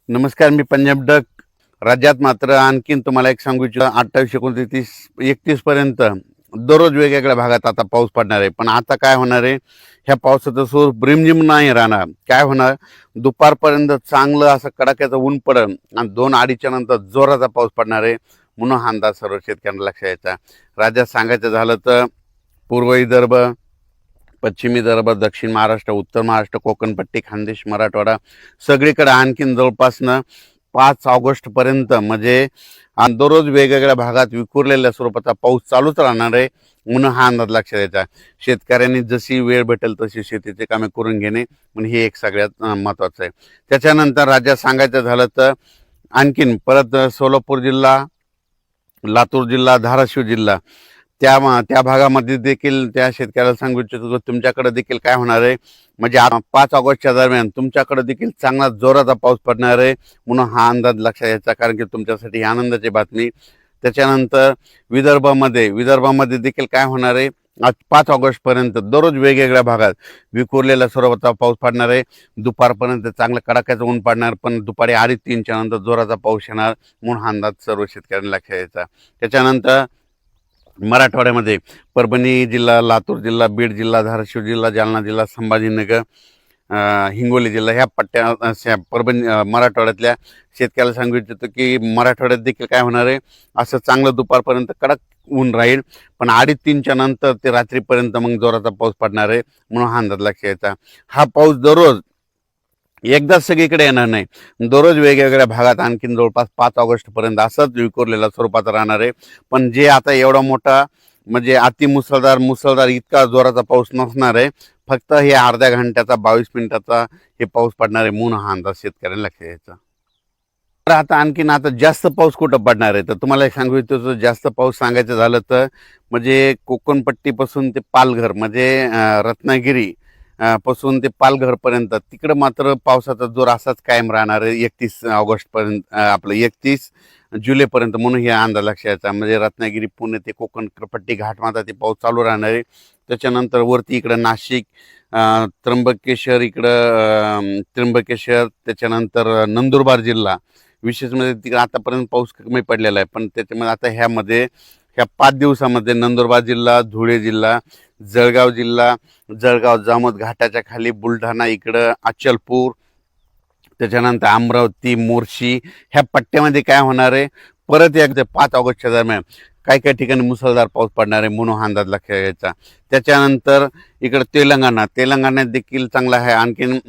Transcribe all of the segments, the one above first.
नमस्कार, मी पंजाब डक. राज्यात मात्र आणखीन तुम्हाला एक सांगू इच्छितो, 28, 29, 31 पर्यंत दररोज वेगवेगळ्या भागात आता पाऊस पडणार आहे. पण आता काय होणार आहे, ह्या पावसाचं स्वरूप रिमझिम नाही राहणार. काय होणार, दुपारपर्यंत चांगलं असं कडाक्याचं ऊन पडेल आणि 2-2:30च्या नंतर जोराचा पाऊस पडणार आहे. म्हणून हा अंदाज सर्व शेतकऱ्यांना लक्षात यायचा. राज्यात सांगायचं झालं तर पूर्व विदर्भ, पश्चिम विदर्भ, दक्षिण महाराष्ट्र, उत्तर महाराष्ट्र, कोकणपट्टी, खानदेश, मराठवाडा सगळीकडे आणखीन जवळपासनं 5 ऑगस्टपर्यंत म्हणजे दररोज वेगवेगळ्या भागात विखुरलेल्या स्वरूपाचा पाऊस चालूच राहणार आहे. म्हणून हा अंदाज लक्षात द्यायचा. शेतकऱ्यांनी जशी वेळ भेटेल तशी शेतीची कामे करून घेणे म्हणजे हे एक सगळ्यात महत्त्वाचं आहे. त्याच्यानंतर राज्यात सांगायचं झालं तर आणखीन परत सोलापूर जिल्हा, लातूर जिल्हा, धाराशिव जिल्हा त्या भागामध्ये देखील त्या शेतकऱ्याला सांगू इच्छितो, तुमच्याकडे देखील काय होणार आहे म्हणजे 5 ऑगस्टच्या दरम्यान तुमच्याकडे देखील चांगला जोराचा पाऊस पडणार आहे. म्हणून हा अंदाज लक्षात यायचा, कारण की तुमच्यासाठी ही आनंदाची बातमी. त्याच्यानंतर विदर्भामध्ये देखील काय होणार आहे, आज 5 ऑगस्टपर्यंत दररोज वेगवेगळ्या भागात विखुरलेल्या स्वरूपाचा पाऊस पडणार आहे. दुपारपर्यंत चांगलं कडाक्याचं ऊन पडणार, पण दुपारी 2:30-3च्या नंतर जोराचा पाऊस येणार. म्हणून हा अंदाज सर्व शेतकऱ्यांना लक्षात यायचा. त्याच्यानंतर मराठवाड्यामध्ये परभणी जिल्हा, लातूर जिल्हा, बीड जिल्हा, धाराशिव जिल्हा, जालना जिल्हा, संभाजीनगर, हिंगोली जिल्हा ह्या पट्ट्या मराठवाड्यातल्या शेतकऱ्याला सांगू इच्छितो की मराठवाड्यात देखील काय होणार आहे, असं चांगलं दुपारपर्यंत कडक ऊन राहील, पण 2:30-3च्या नंतर ते रात्रीपर्यंत मग जोराचा पाऊस पडणार आहे. म्हणून हा अंदाज लक्षात यायचा. हा पाऊस दररोज एकदाच सगळीकडे येणार नाही, दररोज वेगवेगळ्या भागात आणखीन जवळपास 5 ऑगस्टपर्यंत असंच विखुरलेल्या स्वरूपात राहणार आहे. पण जे आता एवढा मोठा म्हणजे मुसळधार इतका जोराचा पाऊस नसणार आहे. फक्त हे अर्ध्या घंट्याचा 22 मिनिटाचा हे पाऊस पडणार आहे. म्हणून हा अंदाज शेतकऱ्यांना लक्षात यायचा. तर आता जास्त पाऊस कुठं पडणार आहे, तर तुम्हाला एक सांगू इच्छितो, जास्त पाऊस सांगायचं झालं तर म्हणजे कोकणपट्टीपासून ते पालघर म्हणजे रत्नागिरी पासून ते पालघरपर्यंत तिकडं मात्र पावसाचा जोर असाच कायम राहणार आहे 31 ऑगस्टपर्यंत, आपलं 31 जुलैपर्यंत. म्हणून हे अंदाज लक्षात यायचा. म्हणजे रत्नागिरी, पुणे ते कोकणपट्टी घाटमाता ते पाऊस चालू राहणार आहे. त्याच्यानंतर वरती इकडं नाशिक, त्र्यंबकेश्वर, त्याच्यानंतर नंदुरबार जिल्हा, विशेष म्हणजे तिकडे आतापर्यंत पाऊस कमी पडलेला आहे. पण त्याच्यामध्ये आता ह्या 5 दिवसामध्ये नंदुरबार जिल्हा, धुळे जिल्हा, जळगाव जामोद घाटाच्या खाली, बुलढाणा इकडं, अचलपूर, त्याच्यानंतर अमरावती, मोर्शी ह्या पट्ट्यामध्ये काय होणार आहे, परत एकदा 5 ऑगस्टच्या दरम्यान काही ठिकाणी मुसळधार पाऊस पडणार आहे. म्हणून हा अंदाज लक्षात घ्यायचा. त्याच्यानंतर इकडं तेलंगणात देखील चांगला आहे. आणखीन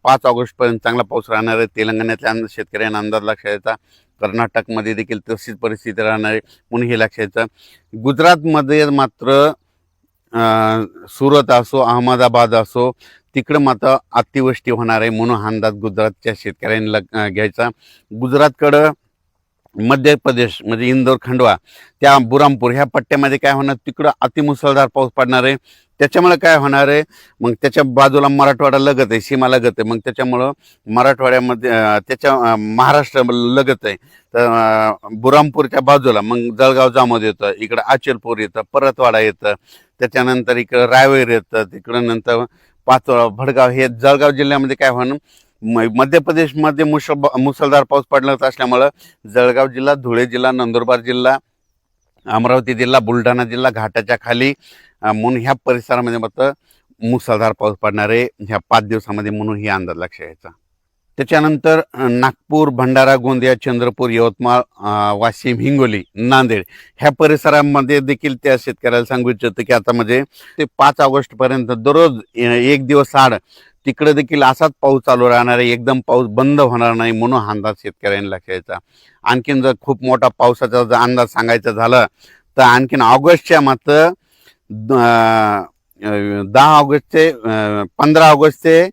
5 ऑगस्टपर्यंत चांगला पाऊस राहणार आहे. तेलंगणातल्या शेतकऱ्यांना अंदाज लक्षात यायचा. कर्नाटकमध्ये देखील तशीच परिस्थिती राहणार आहे. म्हणून हे लक्षात यायचं. गुजरातमध्ये मात्र सुरत असो, अहमदाबाद असो, तिकडं मात्र अतिवृष्टी होणार आहे. म्हणून हा अंदाज गुजरातच्या शेतकऱ्यांनी घ्यायचा. गुजरातकडं मध्य प्रदेश म्हणजे इंदोर, खंडवा, त्या बुरामपूर ह्या पट्ट्यामध्ये काय होणार, तिकडं अतिमुसळधार पाऊस पडणार आहे. त्याच्यामुळे काय होणार आहे, मग त्याच्या बाजूला मराठवाडा लगत आहे, सीमा लगत आहे. मग त्याच्यामुळं मराठवाड्यामध्ये त्याच्या महाराष्ट्र लगत आहे. तर बुरामपूरच्या बाजूला मग जळगाव जामोद येतं, इकडं अचलपूर येतं, परतवाडा येतं, त्याच्यानंतर इकडं रायवेर येतं, तिकडं नंतर पाचोळा, भडगाव, हे जळगाव जिल्ह्यामध्ये काय होणार, मध्य प्रदेशमध्ये मुसळधार पाऊस पडणार असल्यामुळं जळगाव जिल्हा, धुळे जिल्हा, नंदुरबार जिल्हा, अमरावती जिल्हा, बुलढाणा जिल्हा घाटाच्या खाली म्हणून ह्या परिसरामध्ये मात्र मुसळधार पाऊस पडणार आहे ह्या 5 दिवसामध्ये. म्हणून ही अंदाज लक्षात यायचा. त्याच्यानंतर नागपूर, भंडारा, गोंदिया, चंद्रपूर, यवतमाळ, वाशिम, हिंगोली, नांदेड ह्या परिसरामध्ये देखील त्या शेतकऱ्याला सांगू इच्छितो की आता म्हणजे ते 5 ऑगस्टपर्यंत दररोज एक दिवस आड तिकडे देखील असाच पाऊस चालू राहणार आहे. एकदम पाऊस बंद होणार नाही. म्हणून हा अंदाज शेतकऱ्यांनी लक्षात यायचा. आणखीन जर खूप मोठा पावसाचा जर अंदाज सांगायचा झाला तर आणखीन ऑगस्टच्या मात्र 10 ऑगस्ट ते 15 ऑगस्ट ते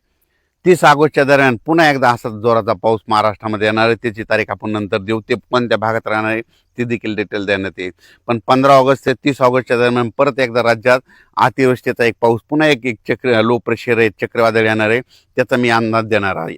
30 ऑगस्टच्या दरम्यान पुन्हा एकदा असा जोराचा पाऊस महाराष्ट्रामध्ये येणार आहे. त्याची तारीख आपण नंतर देऊ. ते कोणत्या भागात राहणार आहे ती देखील डिटेल देण्यात येईल. पण 15 ऑगस्ट ते 30 ऑगस्टच्या दरम्यान परत एकदा राज्यात अतिवृष्टीचा एक पाऊस, पुन्हा एक लो प्रेशर आहे, चक्रीवादळ येणार आहे, त्याचा मी अंदाज देणार आहे.